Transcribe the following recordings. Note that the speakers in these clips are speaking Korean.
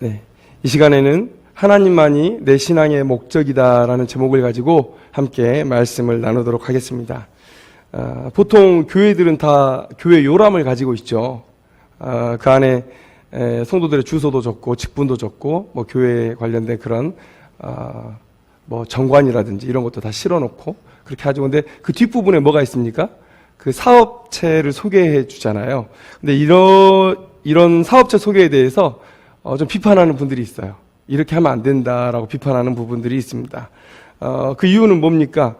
네, 이 시간에는 하나님만이 내 신앙의 목적이다라는 제목을 가지고 함께 말씀을 나누도록 하겠습니다. 보통 교회들은 다 교회 요람을 가지고 있죠. 그 안에 성도들의 주소도 적고 직분도 적고 뭐 교회에 관련된 그런 뭐 정관이라든지 이런 것도 다 실어놓고 그렇게 하죠. 근데 그 뒷부분에 뭐가 있습니까? 그 사업체를 소개해 주잖아요. 근데 이런 사업체 소개에 대해서 좀 비판하는 분들이 있어요. 이렇게 하면 안 된다라고 비판하는 부분들이 있습니다. 그 이유는 뭡니까?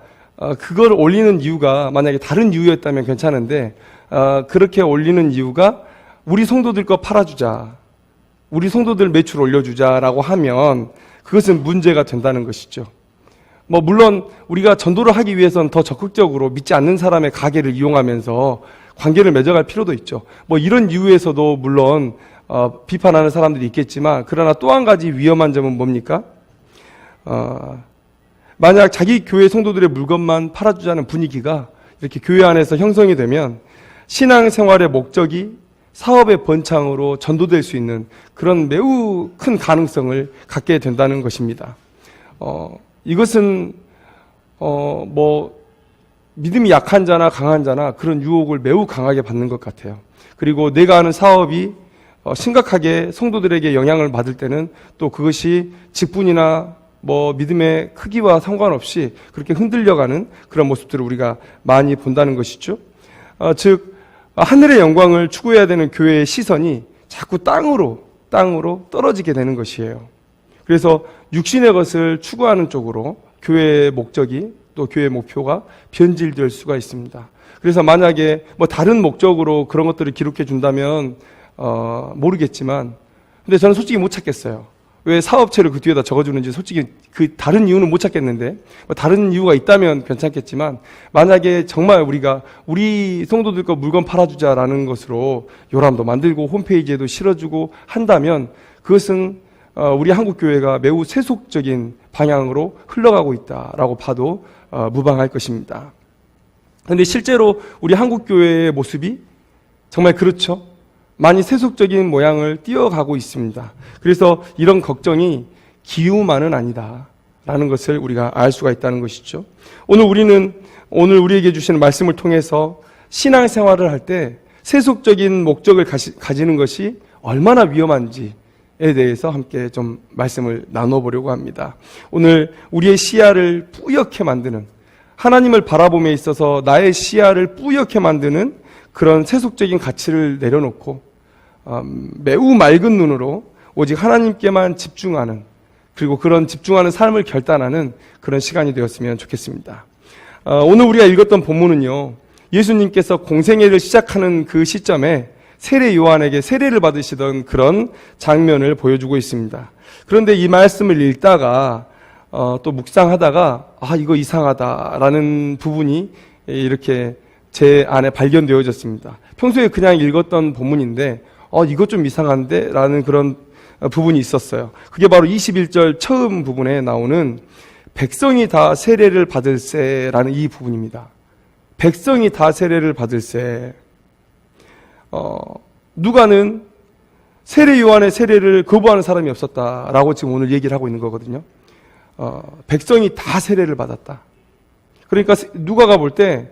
그걸 올리는 이유가 만약에 다른 이유였다면 괜찮은데 그렇게 올리는 이유가 우리 성도들 거 팔아주자, 우리 성도들 매출 올려주자라고 하면 그것은 문제가 된다는 것이죠. 뭐 물론 우리가 전도를 하기 위해서는 더 적극적으로 믿지 않는 사람의 가게를 이용하면서 관계를 맺어갈 필요도 있죠. 뭐 이런 이유에서도 물론 비판하는 사람들이 있겠지만, 그러나 또 한 가지 위험한 점은 뭡니까? 만약 자기 교회 성도들의 물건만 팔아주자는 분위기가 이렇게 교회 안에서 형성이 되면 신앙생활의 목적이 사업의 번창으로 전도될 수 있는 그런 매우 큰 가능성을 갖게 된다는 것입니다. 이것은 뭐 믿음이 약한 자나 강한 자나 그런 유혹을 매우 강하게 받는 것 같아요. 그리고 내가 하는 사업이 심각하게 성도들에게 영향을 받을 때는 또 그것이 직분이나 뭐 믿음의 크기와 상관없이 그렇게 흔들려가는 그런 모습들을 우리가 많이 본다는 것이죠. 즉 하늘의 영광을 추구해야 되는 교회의 시선이 자꾸 땅으로 떨어지게 되는 것이에요. 그래서 육신의 것을 추구하는 쪽으로 교회의 목적이 또 교회의 목표가 변질될 수가 있습니다. 그래서 만약에 뭐 다른 목적으로 그런 것들을 기록해 준다면 모르겠지만, 근데 저는 솔직히 못 찾겠어요. 왜 사업체를 그 뒤에다 적어주는지 솔직히 그 다른 이유는 못 찾겠는데, 뭐 다른 이유가 있다면 괜찮겠지만, 만약에 정말 우리가 우리 성도들 거 물건 팔아주자라는 것으로 요람도 만들고 홈페이지에도 실어주고 한다면 그것은 우리 한국교회가 매우 세속적인 방향으로 흘러가고 있다라고 봐도 무방할 것입니다. 그런데 실제로 우리 한국교회의 모습이 정말 그렇죠. 많이 세속적인 모양을 띄어가고 있습니다. 그래서 이런 걱정이 기우만은 아니다라는 것을 우리가 알 수가 있다는 것이죠. 오늘 우리에게 주시는 말씀을 통해서 신앙생활을 할 때 세속적인 목적을 가지는 것이 얼마나 위험한지에 대해서 함께 좀 말씀을 나눠보려고 합니다. 오늘 우리의 시야를 뿌옇게 만드는, 하나님을 바라봄에 있어서 나의 시야를 뿌옇게 만드는 그런 세속적인 가치를 내려놓고 매우 맑은 눈으로 오직 하나님께만 집중하는, 그리고 그런 집중하는 삶을 결단하는 그런 시간이 되었으면 좋겠습니다. 오늘 우리가 읽었던 본문은요, 예수님께서 공생애를 시작하는 그 시점에 세례 요한에게 세례를 받으시던 그런 장면을 보여주고 있습니다. 그런데 이 말씀을 읽다가 또 묵상하다가 이거 이상하다라는 부분이 이렇게 제 안에 발견되어졌습니다. 평소에 그냥 읽었던 본문인데 이거 좀 이상한데? 라는 그런 부분이 있었어요. 그게 바로 21절 처음 부분에 나오는 백성이 다 세례를 받을세라는 이 부분입니다. 백성이 다 세례를 받을세. 누가는 세례 요한의 세례를 거부하는 사람이 없었다라고 지금 오늘 얘기를 하고 있는 거거든요. 백성이 다 세례를 받았다. 그러니까 누가가 볼 때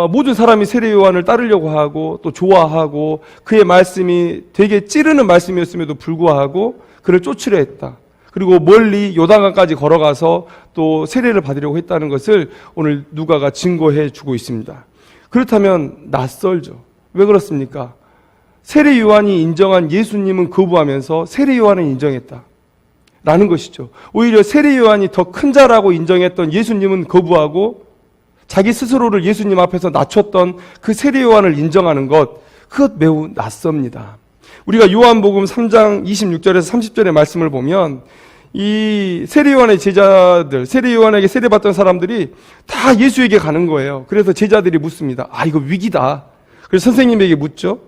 모든 사람이 세례 요한을 따르려고 하고 또 좋아하고 그의 말씀이 되게 찌르는 말씀이었음에도 불구하고 그를 쫓으려 했다. 그리고 멀리 요단강까지 걸어가서 또 세례를 받으려고 했다는 것을 오늘 누가가 증거해 주고 있습니다. 그렇다면 낯설죠. 왜 그렇습니까? 세례 요한이 인정한 예수님은 거부하면서 세례 요한은 인정했다 라는 것이죠. 오히려 세례 요한이 더 큰 자라고 인정했던 예수님은 거부하고 자기 스스로를 예수님 앞에서 낮췄던 그 세례 요한을 인정하는 그것 매우 낯섭니다. 우리가 요한복음 3장 26절에서 30절의 말씀을 보면 이 세례 요한의 제자들, 세례 요한에게 세례받던 사람들이 다 예수에게 가는 거예요. 그래서 제자들이 묻습니다. 이거 위기다. 그래서 선생님에게 묻죠.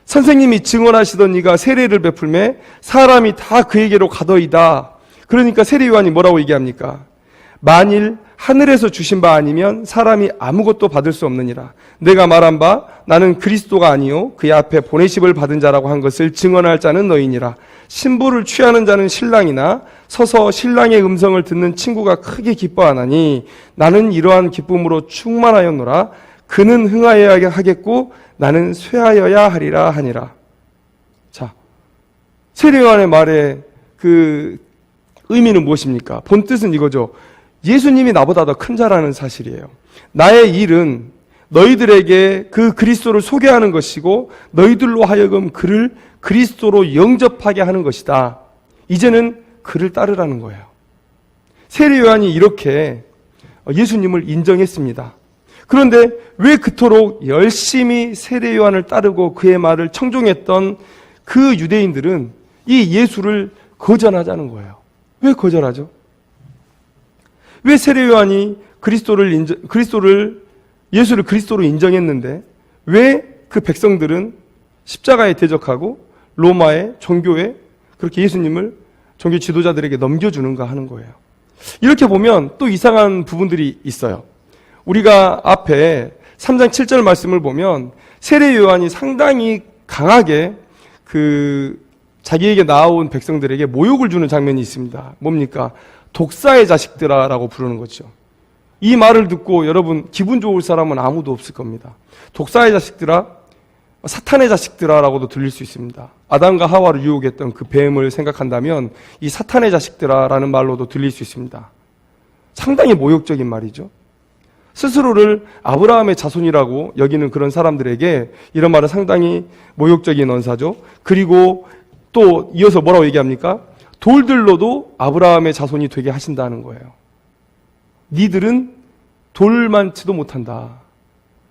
선생님이 증언하시던 이가 세례를 베풀매 사람이 다 그에게로 가더이다. 그러니까 세례 요한이 뭐라고 얘기합니까? 만일 하늘에서 주신 바 아니면 사람이 아무것도 받을 수 없느니라. 내가 말한 바 나는 그리스도가 아니요 그의 앞에 보내심을 받은 자라고 한 것을 증언할 자는 너희니라. 신부를 취하는 자는 신랑이나 서서 신랑의 음성을 듣는 친구가 크게 기뻐하나니 나는 이러한 기쁨으로 충만하였노라. 그는 흥하여야 하겠고 나는 쇠하여야 하리라 하니라. 자, 세례 요한의 말에 그 의미는 무엇입니까? 본 뜻은 이거죠. 예수님이 나보다 더 큰 자라는 사실이에요. 나의 일은 너희들에게 그 그리스도를 소개하는 것이고 너희들로 하여금 그를 그리스도로 영접하게 하는 것이다. 이제는 그를 따르라는 거예요. 세례 요한이 이렇게 예수님을 인정했습니다. 그런데 왜 그토록 열심히 세례 요한을 따르고 그의 말을 청종했던 그 유대인들은 이 예수를 거절하자는 거예요. 왜 거절하죠? 왜 세례 요한이 예수를 그리스도로 인정했는데 왜 그 백성들은 십자가에 대적하고 로마의 종교에 그렇게 예수님을 종교 지도자들에게 넘겨주는가 하는 거예요. 이렇게 보면 또 이상한 부분들이 있어요. 우리가 앞에 3장 7절 말씀을 보면 세례 요한이 상당히 강하게 자기에게 나온 백성들에게 모욕을 주는 장면이 있습니다. 뭡니까? 독사의 자식들아라고 부르는 거죠. 이 말을 듣고 여러분 기분 좋을 사람은 아무도 없을 겁니다. 독사의 자식들아, 사탄의 자식들아라고도 들릴 수 있습니다. 아담과 하와를 유혹했던 그 뱀을 생각한다면 이 사탄의 자식들아라는 말로도 들릴 수 있습니다. 상당히 모욕적인 말이죠. 스스로를 아브라함의 자손이라고 여기는 그런 사람들에게 이런 말은 상당히 모욕적인 언사죠. 그리고 또 이어서 뭐라고 얘기합니까? 돌들로도 아브라함의 자손이 되게 하신다는 거예요. 니들은 돌만치도 못한다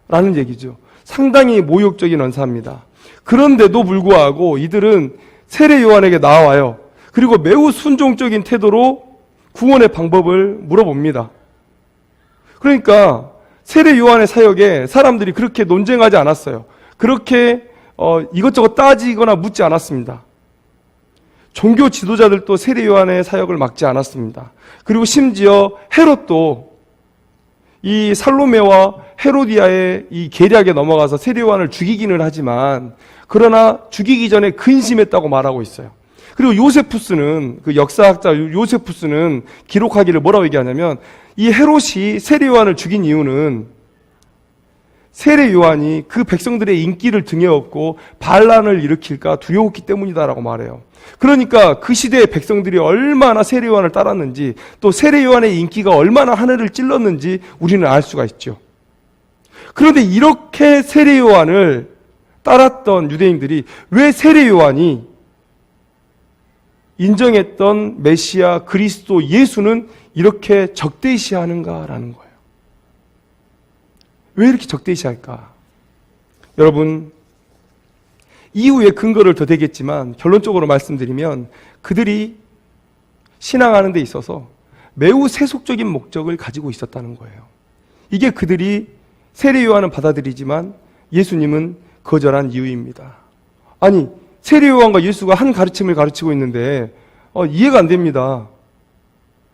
라는 얘기죠. 상당히 모욕적인 언사입니다. 그런데도 불구하고 이들은 세례 요한에게 나와요. 그리고 매우 순종적인 태도로 구원의 방법을 물어봅니다. 그러니까 세례 요한의 사역에 사람들이 그렇게 논쟁하지 않았어요. 그렇게 이것저것 따지거나 묻지 않았습니다. 종교 지도자들도 세례 요한의 사역을 막지 않았습니다. 그리고 심지어 헤롯도 이 살로메와 헤로디아의 이 계략에 넘어가서 세례 요한을 죽이기는 하지만 그러나 죽이기 전에 근심했다고 말하고 있어요. 그리고 요세푸스는 그 역사학자 요세푸스는 기록하기를 뭐라고 얘기하냐면 이 헤롯이 세례 요한을 죽인 이유는 세례 요한이 그 백성들의 인기를 등에 업고 반란을 일으킬까 두려웠기 때문이다라고 말해요. 그러니까 그 시대의 백성들이 얼마나 세례 요한을 따랐는지 또 세례 요한의 인기가 얼마나 하늘을 찔렀는지 우리는 알 수가 있죠. 그런데 이렇게 세례 요한을 따랐던 유대인들이 왜 세례 요한이 인정했던 메시아 그리스도 예수는 이렇게 적대시하는가라는 거예요. 왜 이렇게 적대시할까? 여러분, 이후에 근거를 더 대겠지만 결론적으로 말씀드리면 그들이 신앙하는 데 있어서 매우 세속적인 목적을 가지고 있었다는 거예요. 이게 그들이 세례 요한은 받아들이지만 예수님은 거절한 이유입니다. 아니, 세례 요한과 예수가 한 가르침을 가르치고 있는데 이해가 안 됩니다.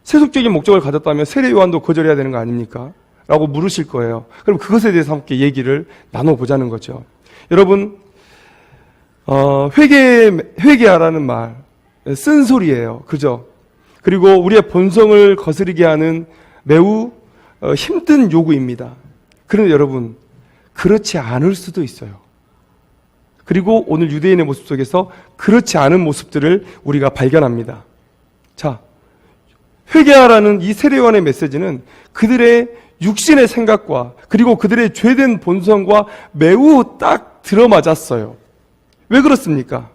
세속적인 목적을 가졌다면 세례 요한도 거절해야 되는 거 아닙니까? 라고 물으실 거예요. 그럼 그것에 대해서 함께 얘기를 나눠보자는 거죠. 여러분, 회개하라는 말, 쓴소리예요. 그죠? 그리고 우리의 본성을 거스르게 하는 매우 힘든 요구입니다. 그런데 여러분, 그렇지 않을 수도 있어요. 그리고 오늘 유대인의 모습 속에서 그렇지 않은 모습들을 우리가 발견합니다. 자, 회개하라는 이 세례 요한의 메시지는 그들의 육신의 생각과 그리고 그들의 죄된 본성과 매우 딱 들어맞았어요. 왜 그렇습니까?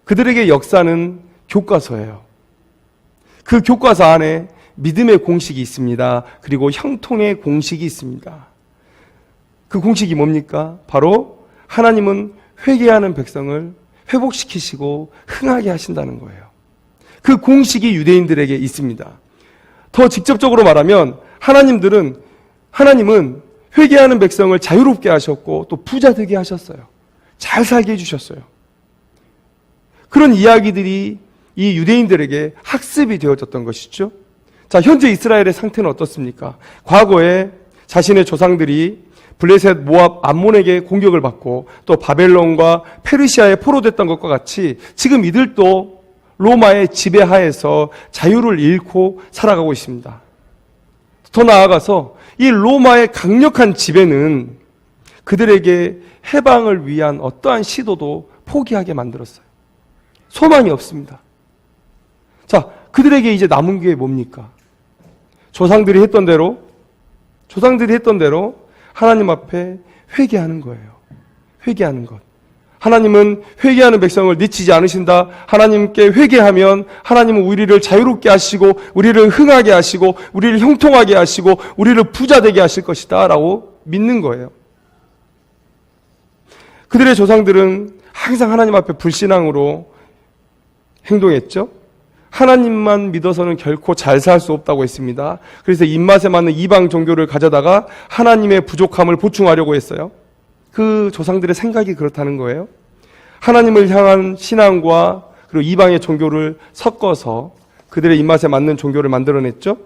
그들에게 역사는 교과서예요. 그 교과서 안에 믿음의 공식이 있습니다. 그리고 형통의 공식이 있습니다. 그 공식이 뭡니까? 바로 하나님은 회개하는 백성을 회복시키시고 흥하게 하신다는 거예요. 그 공식이 유대인들에게 있습니다. 더 직접적으로 말하면 하나님은 회개하는 백성을 자유롭게 하셨고 또 부자 되게 하셨어요. 잘 살게 해주셨어요. 그런 이야기들이 이 유대인들에게 학습이 되어졌던 것이죠. 자, 현재 이스라엘의 상태는 어떻습니까? 과거에 자신의 조상들이 블레셋, 모압, 암몬에게 공격을 받고 또 바벨론과 페르시아에 포로됐던 것과 같이 지금 이들도 로마의 지배하에서 자유를 잃고 살아가고 있습니다. 더 나아가서 이 로마의 강력한 지배는 그들에게 해방을 위한 어떠한 시도도 포기하게 만들었어요. 소망이 없습니다. 자, 그들에게 이제 남은 게 뭡니까? 조상들이 했던 대로 하나님 앞에 회개하는 거예요. 회개하는 것. 하나님은 회개하는 백성을 늦추지 않으신다. 하나님께 회개하면 하나님은 우리를 자유롭게 하시고 우리를 흥하게 하시고 우리를 형통하게 하시고 우리를 부자 되게 하실 것이다 라고 믿는 거예요. 그들의 조상들은 항상 하나님 앞에 불신앙으로 행동했죠. 하나님만 믿어서는 결코 잘 살 수 없다고 했습니다. 그래서 입맛에 맞는 이방 종교를 가져다가 하나님의 부족함을 보충하려고 했어요. 그 조상들의 생각이 그렇다는 거예요. 하나님을 향한 신앙과 그리고 이방의 종교를 섞어서 그들의 입맛에 맞는 종교를 만들어냈죠.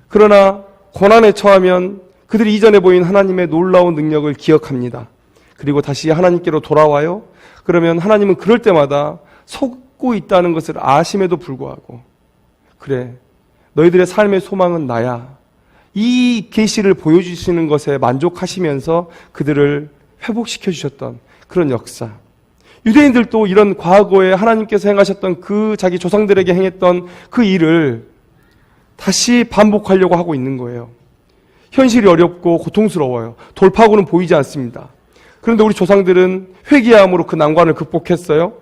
그러나 고난에 처하면 그들이 이전에 보인 하나님의 놀라운 능력을 기억합니다. 그리고 다시 하나님께로 돌아와요. 그러면 하나님은 그럴 때마다 속고 있다는 것을 아심에도 불구하고 그래, 너희들의 삶의 소망은 나야. 이 계시를 보여주시는 것에 만족하시면서 그들을 회복시켜 주셨던 그런 역사. 유대인들도 이런 과거에 하나님께서 행하셨던 그 자기 조상들에게 행했던 그 일을 다시 반복하려고 하고 있는 거예요. 현실이 어렵고 고통스러워요. 돌파구는 보이지 않습니다. 그런데 우리 조상들은 회개함으로 그 난관을 극복했어요.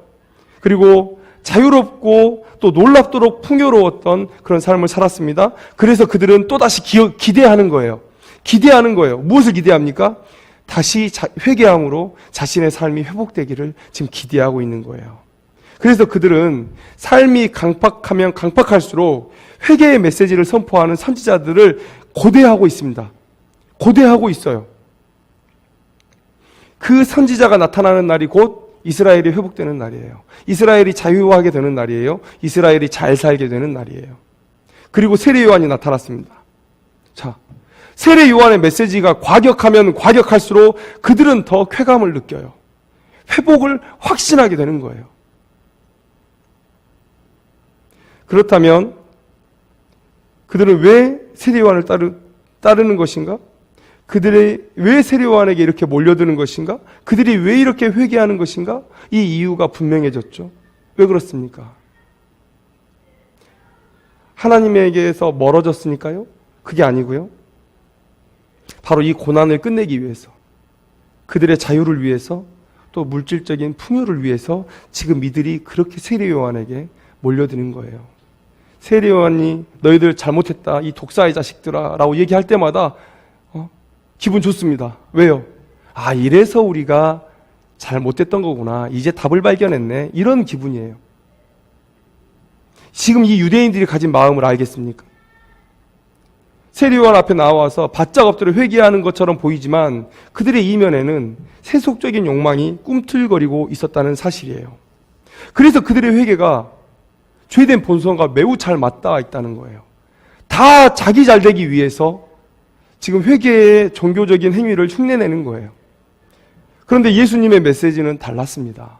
그리고 자유롭고 또 놀랍도록 풍요로웠던 그런 삶을 살았습니다. 그래서 그들은 또다시 기대하는 거예요. 기대하는 거예요. 무엇을 기대합니까? 다시 회개함으로 자신의 삶이 회복되기를 지금 기대하고 있는 거예요. 그래서 그들은 삶이 강팍하면 강팍할수록 회개의 메시지를 선포하는 선지자들을 고대하고 있습니다. 고대하고 있어요. 그 선지자가 나타나는 날이 곧 이스라엘이 회복되는 날이에요. 이스라엘이 자유하게 되는 날이에요. 이스라엘이 잘 살게 되는 날이에요. 그리고 세례 요한이 나타났습니다. 자, 세례 요한의 메시지가 과격하면 과격할수록 그들은 더 쾌감을 느껴요. 회복을 확신하게 되는 거예요. 그렇다면 그들은 왜 세례 요한을 따르는 것인가? 그들이 왜 세례 요한에게 이렇게 몰려드는 것인가? 그들이 왜 이렇게 회개하는 것인가? 이 이유가 분명해졌죠. 왜 그렇습니까? 하나님에게서 멀어졌으니까요? 그게 아니고요. 바로 이 고난을 끝내기 위해서, 그들의 자유를 위해서, 또 물질적인 풍요를 위해서 지금 이들이 그렇게 세례 요한에게 몰려드는 거예요. 세례 요한이 너희들 잘못했다, 이 독사의 자식들아 라고 얘기할 때마다 기분 좋습니다. 왜요? 아, 이래서 우리가 잘못됐던 거구나. 이제 답을 발견했네. 이런 기분이에요. 지금 이 유대인들이 가진 마음을 알겠습니까? 세례 요한 앞에 나와서 바짝 엎드려 회개하는 것처럼 보이지만 그들의 이면에는 세속적인 욕망이 꿈틀거리고 있었다는 사실이에요. 그래서 그들의 회개가 죄된 본성과 매우 잘 맞닿아 있다는 거예요. 다 자기 잘 되기 위해서 지금 회개의 종교적인 행위를 흉내내는 거예요. 그런데 예수님의 메시지는 달랐습니다.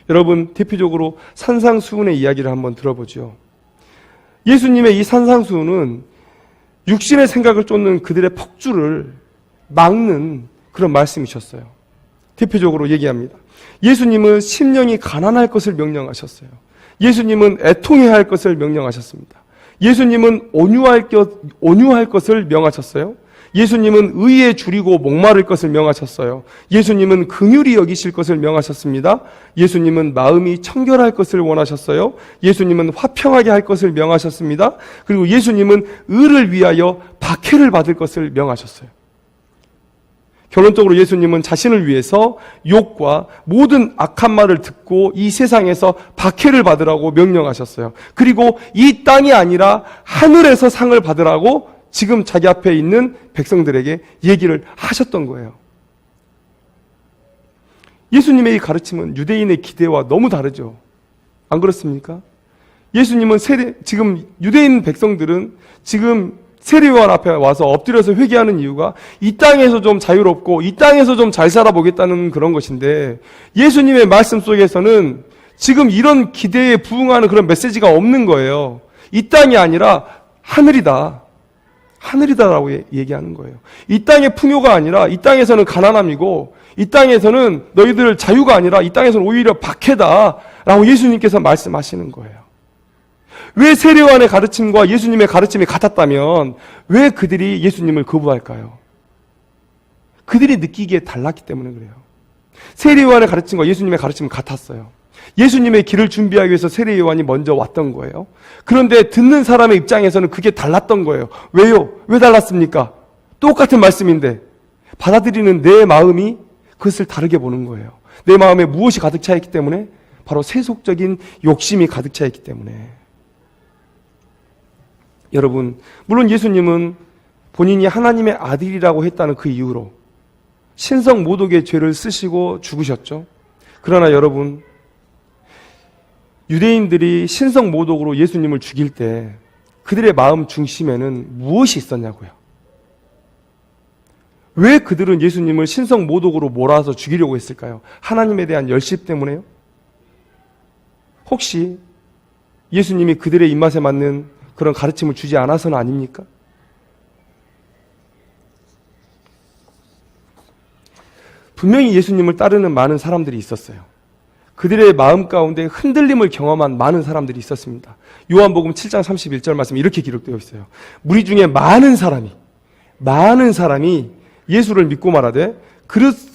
여러분, 대표적으로 산상수훈의 이야기를 한번 들어보죠. 예수님의 이 산상수훈은 육신의 생각을 쫓는 그들의 폭주를 막는 그런 말씀이셨어요. 대표적으로 얘기합니다. 예수님은 심령이 가난할 것을 명령하셨어요. 예수님은 애통해야 할 것을 명령하셨습니다. 예수님은 온유할 것을 명하셨어요. 예수님은 의에 줄이고 목마를 것을 명하셨어요. 예수님은 긍휼히 여기실 것을 명하셨습니다. 예수님은 마음이 청결할 것을 원하셨어요. 예수님은 화평하게 할 것을 명하셨습니다. 그리고 예수님은 의를 위하여 박해를 받을 것을 명하셨어요. 결론적으로 예수님은 자신을 위해서 욕과 모든 악한 말을 듣고 이 세상에서 박해를 받으라고 명령하셨어요. 그리고 이 땅이 아니라 하늘에서 상을 받으라고 지금 자기 앞에 있는 백성들에게 얘기를 하셨던 거예요. 예수님의 이 가르침은 유대인의 기대와 너무 다르죠. 안 그렇습니까? 예수님은 지금 유대인 백성들은 지금 세례요한 앞에 와서 엎드려서 회개하는 이유가 이 땅에서 좀 자유롭고 이 땅에서 좀 잘 살아보겠다는 그런 것인데, 예수님의 말씀 속에서는 지금 이런 기대에 부응하는 그런 메시지가 없는 거예요. 이 땅이 아니라 하늘이다. 하늘이다라고 얘기하는 거예요. 이 땅의 풍요가 아니라 이 땅에서는 가난함이고, 이 땅에서는 너희들 자유가 아니라 이 땅에서는 오히려 박해다라고 예수님께서 말씀하시는 거예요. 왜 세례요한의 가르침과 예수님의 가르침이 같았다면 왜 그들이 예수님을 거부할까요? 그들이 느끼기에 달랐기 때문에 그래요. 세례요한의 가르침과 예수님의 가르침은 같았어요. 예수님의 길을 준비하기 위해서 세례요한이 먼저 왔던 거예요. 그런데 듣는 사람의 입장에서는 그게 달랐던 거예요. 왜요? 왜 달랐습니까? 똑같은 말씀인데 받아들이는 내 마음이 그것을 다르게 보는 거예요. 내 마음에 무엇이 가득 차 있기 때문에? 바로 세속적인 욕심이 가득 차 있기 때문에. 여러분, 물론 예수님은 본인이 하나님의 아들이라고 했다는 그 이유로 신성 모독의 죄를 쓰시고 죽으셨죠. 그러나 여러분, 유대인들이 신성 모독으로 예수님을 죽일 때 그들의 마음 중심에는 무엇이 있었냐고요. 왜 그들은 예수님을 신성 모독으로 몰아서 죽이려고 했을까요? 하나님에 대한 열심 때문에요? 혹시 예수님이 그들의 입맛에 맞는 그런 가르침을 주지 않아서는 아닙니까? 분명히 예수님을 따르는 많은 사람들이 있었어요. 그들의 마음 가운데 흔들림을 경험한 많은 사람들이 있었습니다. 요한복음 7장 31절 말씀에 이렇게 기록되어 있어요. 무리 중에 많은 사람이 예수를 믿고 말하되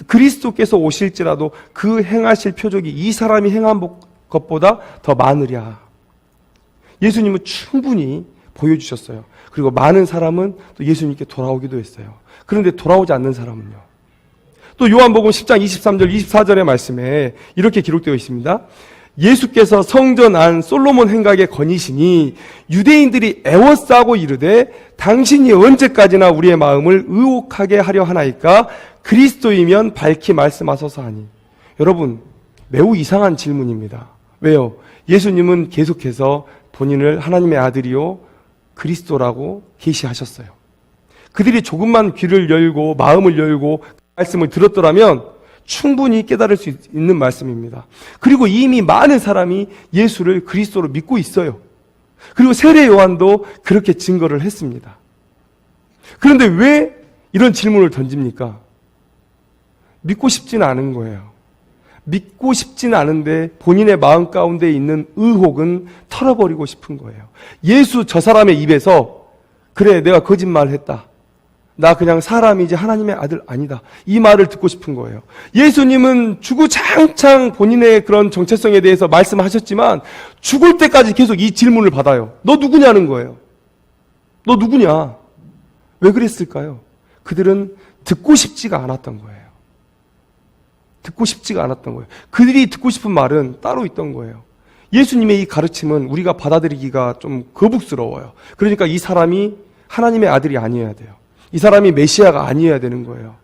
그리스도께서 오실지라도 그 행하실 표적이 이 사람이 행한 것보다 더 많으랴. 예수님은 충분히 보여주셨어요. 그리고 많은 사람은 또 예수님께 돌아오기도 했어요. 그런데 돌아오지 않는 사람은요. 또 요한복음 10장 23절 24절의 말씀에 이렇게 기록되어 있습니다. 예수께서 성전 안 솔로몬 행각에 거니시니 유대인들이 애워싸고 이르되 당신이 언제까지나 우리의 마음을 의혹하게 하려 하나이까? 그리스도이면 밝히 말씀하소서 하니. 여러분, 매우 이상한 질문입니다. 왜요? 예수님은 계속해서 본인을 하나님의 아들이요 그리스도라고 계시하셨어요. 그들이 조금만 귀를 열고 마음을 열고 말씀을 들었더라면 충분히 깨달을 수 있는 말씀입니다. 그리고 이미 많은 사람이 예수를 그리스도로 믿고 있어요. 그리고 세례 요한도 그렇게 증거를 했습니다. 그런데 왜 이런 질문을 던집니까? 믿고 싶지는 않은 거예요. 믿고 싶지는 않은데 본인의 마음 가운데 있는 의혹은 털어버리고 싶은 거예요. 예수 저 사람의 입에서 그래 내가 거짓말했다. 나 그냥 사람이지 하나님의 아들 아니다. 이 말을 듣고 싶은 거예요. 예수님은 주구장창 본인의 그런 정체성에 대해서 말씀하셨지만 죽을 때까지 계속 이 질문을 받아요. 너 누구냐는 거예요. 너 누구냐? 왜 그랬을까요? 그들은 듣고 싶지가 않았던 거예요. 듣고 싶지가 않았던 거예요. 그들이 듣고 싶은 말은 따로 있던 거예요. 예수님의 이 가르침은 우리가 받아들이기가 좀 거북스러워요. 그러니까 이 사람이 하나님의 아들이 아니어야 돼요. 이 사람이 메시아가 아니어야 되는 거예요.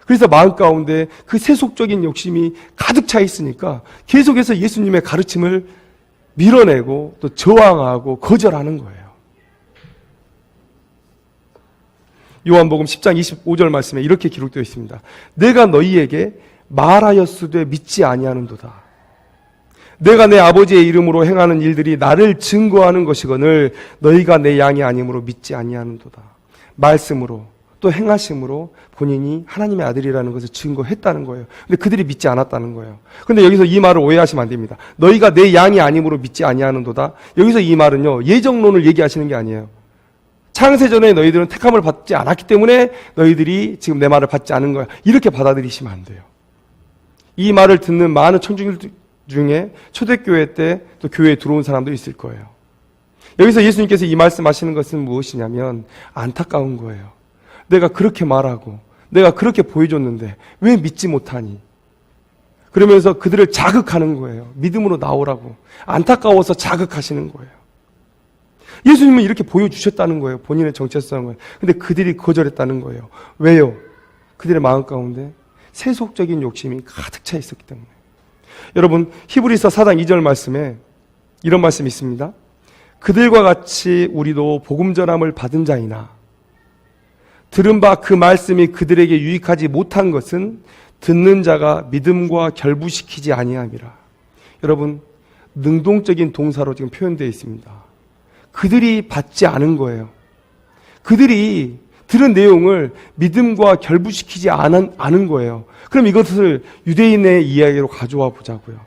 그래서 마음 가운데 그 세속적인 욕심이 가득 차 있으니까 계속해서 예수님의 가르침을 밀어내고 또 저항하고 거절하는 거예요. 요한복음 10장 25절 말씀에 이렇게 기록되어 있습니다. 내가 너희에게 말하였으되 믿지 아니하는도다. 내가 내 아버지의 이름으로 행하는 일들이 나를 증거하는 것이거늘 너희가 내 양이 아니므로 믿지 아니하는도다. 말씀으로 또 행하심으로 본인이 하나님의 아들이라는 것을 증거했다는 거예요. 근데 그들이 믿지 않았다는 거예요. 근데 여기서 이 말을 오해하시면 안 됩니다. 너희가 내 양이 아니므로 믿지 아니하는도다. 여기서 이 말은요, 예정론을 얘기하시는 게 아니에요. 창세전에 너희들은 택함을 받지 않았기 때문에 너희들이 지금 내 말을 받지 않은 거야. 이렇게 받아들이시면 안 돼요. 이 말을 듣는 많은 청중들 중에 초대교회 때 또 교회에 들어온 사람도 있을 거예요. 여기서 예수님께서 이 말씀하시는 것은 무엇이냐면 안타까운 거예요. 내가 그렇게 말하고 내가 그렇게 보여줬는데 왜 믿지 못하니? 그러면서 그들을 자극하는 거예요. 믿음으로 나오라고. 안타까워서 자극하시는 거예요. 예수님은 이렇게 보여주셨다는 거예요. 본인의 정체성을. 근데 그들이 거절했다는 거예요. 왜요? 그들의 마음 가운데 세속적인 욕심이 가득 차 있었기 때문에. 여러분, 히브리서 4장 2절 말씀에 이런 말씀이 있습니다. 그들과 같이 우리도 복음 전함을 받은 자이나 들은 바 그 말씀이 그들에게 유익하지 못한 것은 듣는 자가 믿음과 결부시키지 아니함이라. 여러분, 능동적인 동사로 지금 표현되어 있습니다. 그들이 받지 않은 거예요. 그들이 들은 내용을 믿음과 결부시키지 않은 거예요. 그럼 이것을 유대인의 이야기로 가져와 보자고요.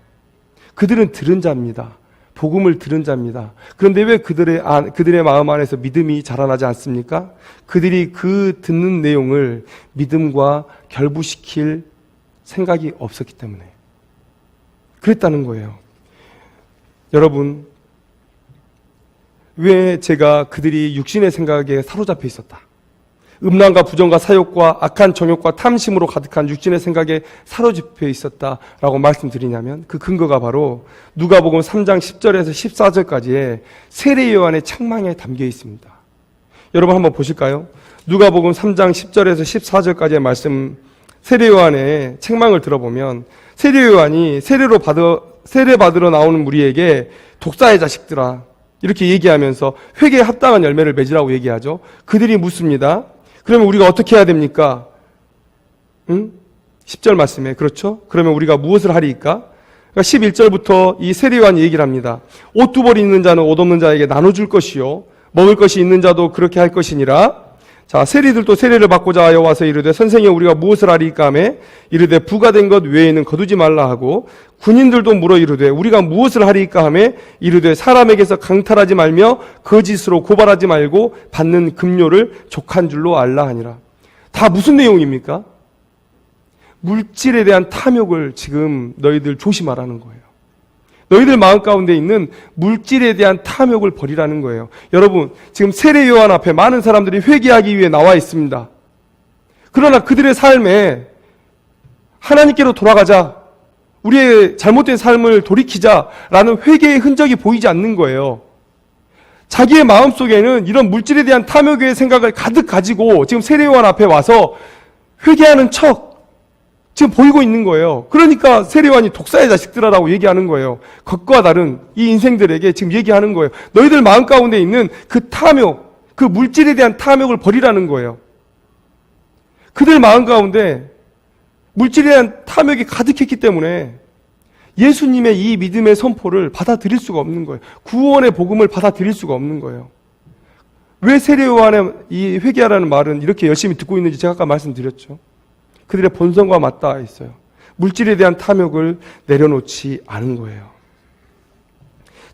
그들은 들은 자입니다. 복음을 들은 자입니다. 그런데 왜 그들의 마음 안에서 믿음이 자라나지 않습니까? 그들이 그 듣는 내용을 믿음과 결부시킬 생각이 없었기 때문에 그랬다는 거예요. 여러분, 왜 제가 그들이 육신의 생각에 사로잡혀 있었다, 음란과 부정과 사욕과 악한 정욕과 탐심으로 가득한 육신의 생각에 사로잡혀 있었다라고 말씀드리냐면, 그 근거가 바로 누가복음 3장 10절에서 14절까지의 세례 요한의 책망에 담겨 있습니다. 여러분 한번 보실까요? 누가복음 3장 10절에서 14절까지의 말씀, 세례 요한의 책망을 들어보면 세례 요한이 세례 받으러 나오는 무리에게 독사의 자식들아 이렇게 얘기하면서 회개에 합당한 열매를 맺으라고 얘기하죠. 그들이 묻습니다. 그러면 우리가 어떻게 해야 됩니까? 10절 말씀에, 그렇죠? 그러면 우리가 무엇을 하리까? 그러니까 11절부터 이 세례 요한이 얘기를 합니다. 옷 두 벌이 있는 자는 옷 없는 자에게 나눠줄 것이요 먹을 것이 있는 자도 그렇게 할 것이니라. 자, 세리들도 세례를 받고자 하여 와서 이르되 선생님 우리가 무엇을 하리까 하매 이르되 부가 된 것 외에는 거두지 말라 하고, 군인들도 물어 이르되 우리가 무엇을 하리까 하매 이르되 사람에게서 강탈하지 말며 거짓으로 고발하지 말고 받는 급료를 족한 줄로 알라 하니라. 다 무슨 내용입니까? 물질에 대한 탐욕을 지금 너희들 조심하라는 거예요. 너희들 마음 가운데 있는 물질에 대한 탐욕을 버리라는 거예요. 여러분, 지금 세례 요한 앞에 많은 사람들이 회개하기 위해 나와 있습니다. 그러나 그들의 삶에 하나님께로 돌아가자, 우리의 잘못된 삶을 돌이키자라는 회개의 흔적이 보이지 않는 거예요. 자기의 마음속에는 이런 물질에 대한 탐욕의 생각을 가득 가지고 지금 세례 요한 앞에 와서 회개하는 척 지금 보이고 있는 거예요. 그러니까 세례 요한이 독사의 자식들아라고 얘기하는 거예요. 것과 다른 이 인생들에게 지금 얘기하는 거예요. 너희들 마음 가운데 있는 그 탐욕, 그 물질에 대한 탐욕을 버리라는 거예요. 그들 마음 가운데 물질에 대한 탐욕이 가득했기 때문에 예수님의 이 믿음의 선포를 받아들일 수가 없는 거예요. 구원의 복음을 받아들일 수가 없는 거예요. 왜 세례 요한의 이 회개하라는 말은 이렇게 열심히 듣고 있는지 제가 아까 말씀드렸죠. 그들의 본성과 맞닿아 있어요. 물질에 대한 탐욕을 내려놓지 않은 거예요.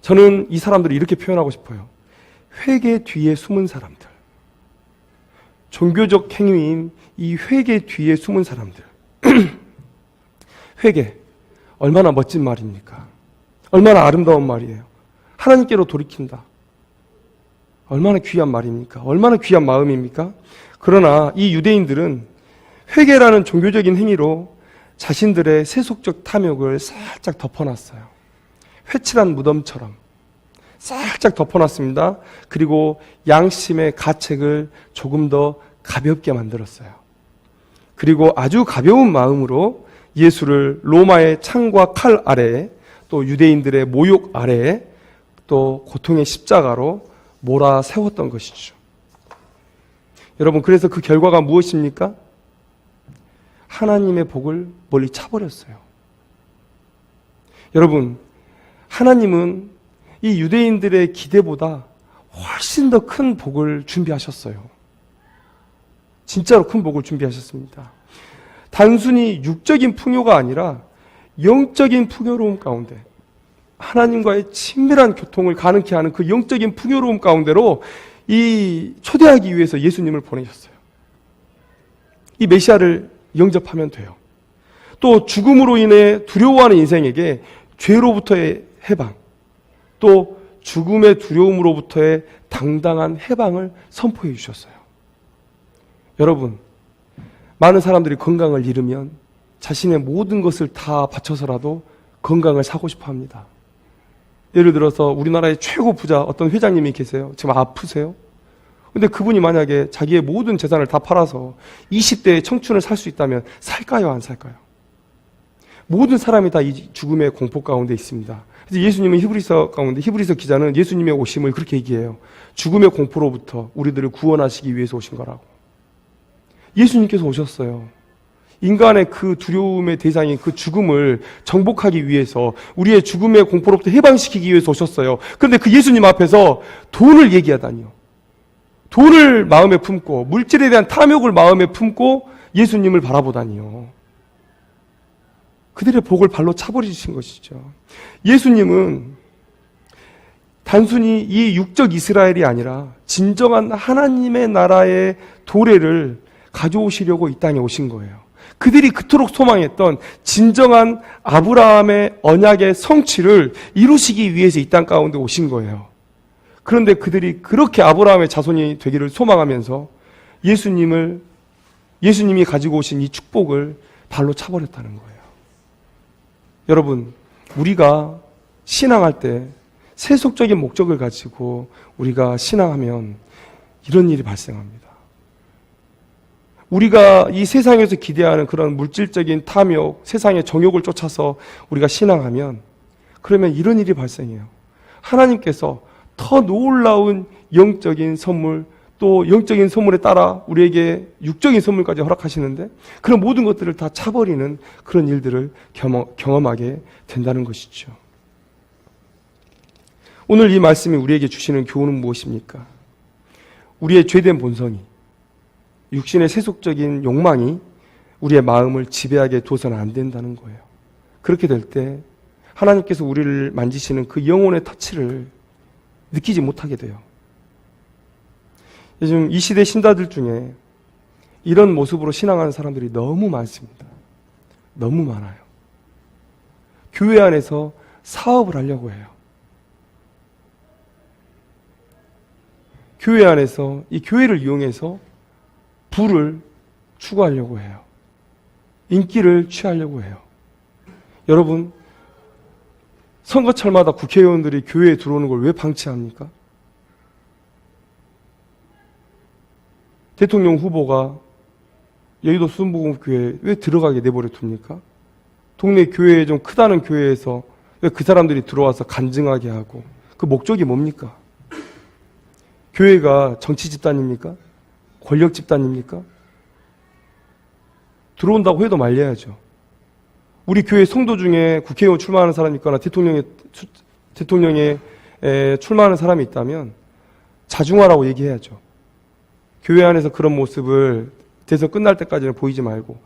저는 이 사람들을 이렇게 표현하고 싶어요. 회개 뒤에 숨은 사람들. 종교적 행위인 이 회개 뒤에 숨은 사람들. 회개, 얼마나 멋진 말입니까? 얼마나 아름다운 말이에요. 하나님께로 돌이킨다. 얼마나 귀한 말입니까? 얼마나 귀한 마음입니까? 그러나 이 유대인들은 회개라는 종교적인 행위로 자신들의 세속적 탐욕을 살짝 덮어놨어요. 회칠한 무덤처럼 살짝 덮어놨습니다. 그리고 양심의 가책을 조금 더 가볍게 만들었어요. 그리고 아주 가벼운 마음으로 예수를 로마의 창과 칼 아래에, 또 유대인들의 모욕 아래에, 또 고통의 십자가로 몰아세웠던 것이죠. 여러분, 그래서 그 결과가 무엇입니까? 하나님의 복을 멀리 차버렸어요. 여러분, 하나님은 이 유대인들의 기대보다 훨씬 더 큰 복을 준비하셨어요. 진짜로 큰 복을 준비하셨습니다. 단순히 육적인 풍요가 아니라 영적인 풍요로움 가운데, 하나님과의 친밀한 교통을 가능케 하는 그 영적인 풍요로움 가운데로 이 초대하기 위해서 예수님을 보내셨어요. 이 메시아를 영접하면 돼요. 또 죽음으로 인해 두려워하는 인생에게 죄로부터의 해방, 또 죽음의 두려움으로부터의 당당한 해방을 선포해 주셨어요. 여러분, 많은 사람들이 건강을 잃으면 자신의 모든 것을 다 바쳐서라도 건강을 사고 싶어 합니다. 예를 들어서 우리나라의 최고 부자 어떤 회장님이 계세요. 지금 아프세요? 근데 그분이 만약에 자기의 모든 재산을 다 팔아서 20대의 청춘을 살 수 있다면 살까요, 안 살까요? 모든 사람이 다 이 죽음의 공포 가운데 있습니다. 그래서 예수님은 히브리서 가운데 히브리서 기자는 예수님의 오심을 그렇게 얘기해요. 죽음의 공포로부터 우리들을 구원하시기 위해서 오신 거라고. 예수님께서 오셨어요. 인간의 그 두려움의 대상인 그 죽음을 정복하기 위해서, 우리의 죽음의 공포로부터 해방시키기 위해서 오셨어요. 그런데 그 예수님 앞에서 돈을 얘기하다니요. 돈을 마음에 품고 물질에 대한 탐욕을 마음에 품고 예수님을 바라보다니요. 그들의 복을 발로 차버리신 것이죠. 예수님은 단순히 이 육적 이스라엘이 아니라 진정한 하나님의 나라의 도래를 가져오시려고 이 땅에 오신 거예요. 그들이 그토록 소망했던 진정한 아브라함의 언약의 성취를 이루시기 위해서 이 땅 가운데 오신 거예요. 그런데 그들이 그렇게 아브라함의 자손이 되기를 소망하면서 예수님이 가지고 오신 이 축복을 발로 차버렸다는 거예요. 여러분, 우리가 신앙할 때 세속적인 목적을 가지고 우리가 신앙하면 이런 일이 발생합니다. 우리가 이 세상에서 기대하는 그런 물질적인 탐욕, 세상의 정욕을 쫓아서 우리가 신앙하면 그러면 이런 일이 발생해요. 하나님께서 더 놀라운 영적인 선물, 또 영적인 선물에 따라 우리에게 육적인 선물까지 허락하시는데 그런 모든 것들을 다 차버리는 그런 일들을 경험하게 된다는 것이죠. 오늘 이 말씀이 우리에게 주시는 교훈은 무엇입니까? 우리의 죄된 본성이, 육신의 세속적인 욕망이 우리의 마음을 지배하게 둬서는 안 된다는 거예요. 그렇게 될 때 하나님께서 우리를 만지시는 그 영혼의 터치를 느끼지 못하게 돼요. 요즘 이 시대 신자들 중에 이런 모습으로 신앙하는 사람들이 너무 많습니다. 너무 많아요. 교회 안에서 사업을 하려고 해요. 교회 안에서 이 교회를 이용해서 부를 추구하려고 해요. 인기를 취하려고 해요. 여러분, 선거철마다 국회의원들이 교회에 들어오는 걸 왜 방치합니까? 대통령 후보가 여의도 순복음교회에 왜 들어가게 내버려 둡니까? 동네 교회에 좀 크다는 교회에서 왜 그 사람들이 들어와서 간증하게 하고, 그 목적이 뭡니까? 교회가 정치 집단입니까? 권력 집단입니까? 들어온다고 해도 말려야죠. 우리 교회 성도 중에 국회의원 출마하는 사람이 있거나 대통령에 출마하는 사람이 있다면 자중하라고 얘기해야죠. 교회 안에서 그런 모습을 대선 끝날 때까지는 보이지 말고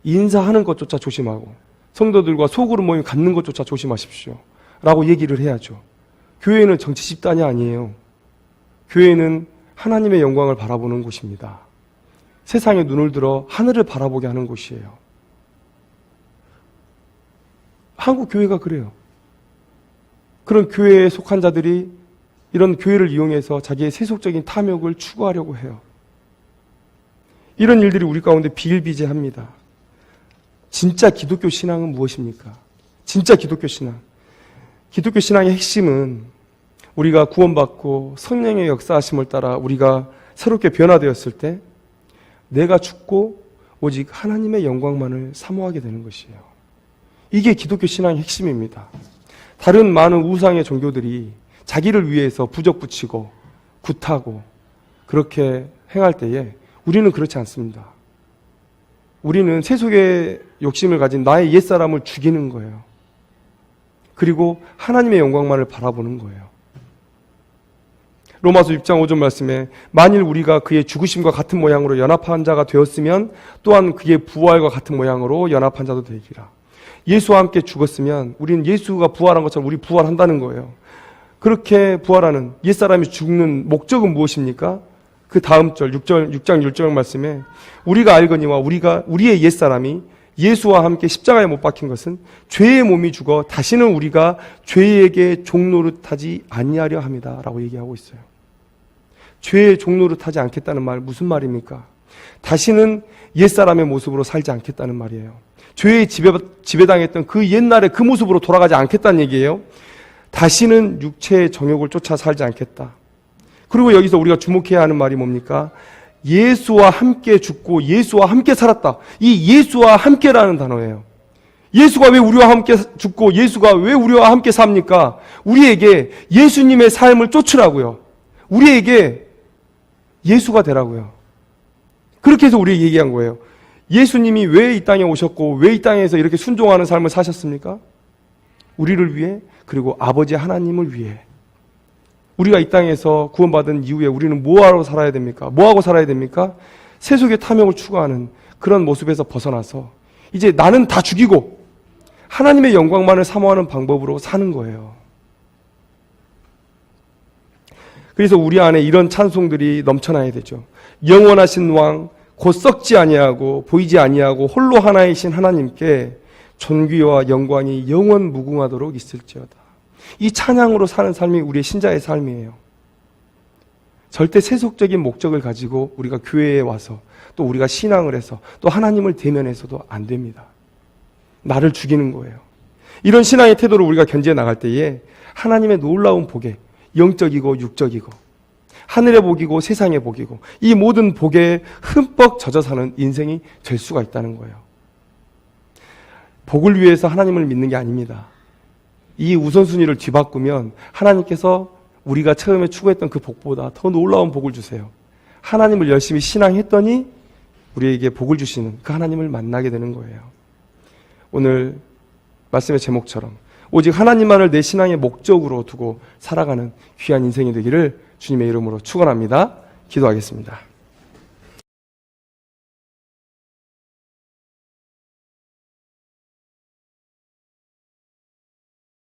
인사하는 것조차 조심하고 성도들과 소그룹 모임 갖는 것조차 조심하십시오 라고 얘기를 해야죠. 교회는 정치 집단이 아니에요. 교회는 하나님의 영광을 바라보는 곳입니다. 세상에 눈을 들어 하늘을 바라보게 하는 곳이에요. 한국 교회가 그래요. 그런 교회에 속한 자들이 이런 교회를 이용해서 자기의 세속적인 탐욕을 추구하려고 해요. 이런 일들이 우리 가운데 비일비재합니다. 진짜 기독교 신앙은 무엇입니까? 진짜 기독교 신앙. 기독교 신앙의 핵심은 우리가 구원받고 성령의 역사하심을 따라 우리가 새롭게 변화되었을 때 내가 죽고 오직 하나님의 영광만을 사모하게 되는 것이에요. 이게 기독교 신앙의 핵심입니다. 다른 많은 우상의 종교들이 자기를 위해서 부적 붙이고 굿하고 그렇게 행할 때에 우리는 그렇지 않습니다. 우리는 세속의 욕심을 가진 나의 옛사람을 죽이는 거예요. 그리고 하나님의 영광만을 바라보는 거예요. 로마서 6장 5절 말씀에 만일 우리가 그의 죽으심과 같은 모양으로 연합한 자가 되었으면 또한 그의 부활과 같은 모양으로 연합한 자도 되리라. 예수와 함께 죽었으면 우리는 예수가 부활한 것처럼 우리 부활한다는 거예요. 그렇게 부활하는 옛사람이 죽는 목적은 무엇입니까? 그 다음 절 6장 6절 말씀에 우리가 알거니와 우리의 옛사람이 예수와 함께 십자가에 못 박힌 것은 죄의 몸이 죽어 다시는 우리가 죄에게 종노릇하지 아니하려 함이다 라고 얘기하고 있어요. 죄의 종노릇하지 않겠다는 말 무슨 말입니까? 다시는 옛사람의 모습으로 살지 않겠다는 말이에요. 죄에 지배당했던 그 옛날의 그 모습으로 돌아가지 않겠다는 얘기예요. 다시는 육체의 정욕을 쫓아 살지 않겠다. 그리고 여기서 우리가 주목해야 하는 말이 뭡니까? 예수와 함께 죽고 예수와 함께 살았다. 이 예수와 함께라는 단어예요. 예수가 왜 우리와 함께 죽고 예수가 왜 우리와 함께 삽니까? 우리에게 예수님의 삶을 쫓으라고요. 우리에게 예수가 되라고요. 그렇게 해서 우리에게 얘기한 거예요. 예수님이 왜 이 땅에 오셨고 왜 이 땅에서 이렇게 순종하는 삶을 사셨습니까? 우리를 위해, 그리고 아버지 하나님을 위해. 우리가 이 땅에서 구원받은 이후에 우리는 뭐하고 살아야 됩니까? 뭐하고 살아야 됩니까? 세속의 탐욕을 추구하는 그런 모습에서 벗어나서 이제 나는 다 죽이고 하나님의 영광만을 사모하는 방법으로 사는 거예요. 그래서 우리 안에 이런 찬송들이 넘쳐나야 되죠. 영원하신 왕, 곧 썩지 아니하고 보이지 아니하고 홀로 하나이신 하나님께 존귀와 영광이 영원 무궁하도록 있을지어다. 이 찬양으로 사는 삶이 우리의 신자의 삶이에요. 절대 세속적인 목적을 가지고 우리가 교회에 와서 또 우리가 신앙을 해서 또 하나님을 대면해서도 안 됩니다. 나를 죽이는 거예요. 이런 신앙의 태도로 우리가 견지해 나갈 때에 하나님의 놀라운 복에 영적이고 육적이고 하늘의 복이고 세상의 복이고 이 모든 복에 흠뻑 젖어 사는 인생이 될 수가 있다는 거예요. 복을 위해서 하나님을 믿는 게 아닙니다. 이 우선순위를 뒤바꾸면 하나님께서 우리가 처음에 추구했던 그 복보다 더 놀라운 복을 주세요. 하나님을 열심히 신앙했더니 우리에게 복을 주시는 그 하나님을 만나게 되는 거예요. 오늘 말씀의 제목처럼 오직 하나님만을 내 신앙의 목적으로 두고 살아가는 귀한 인생이 되기를 주님의 이름으로 축원합니다. 기도하겠습니다.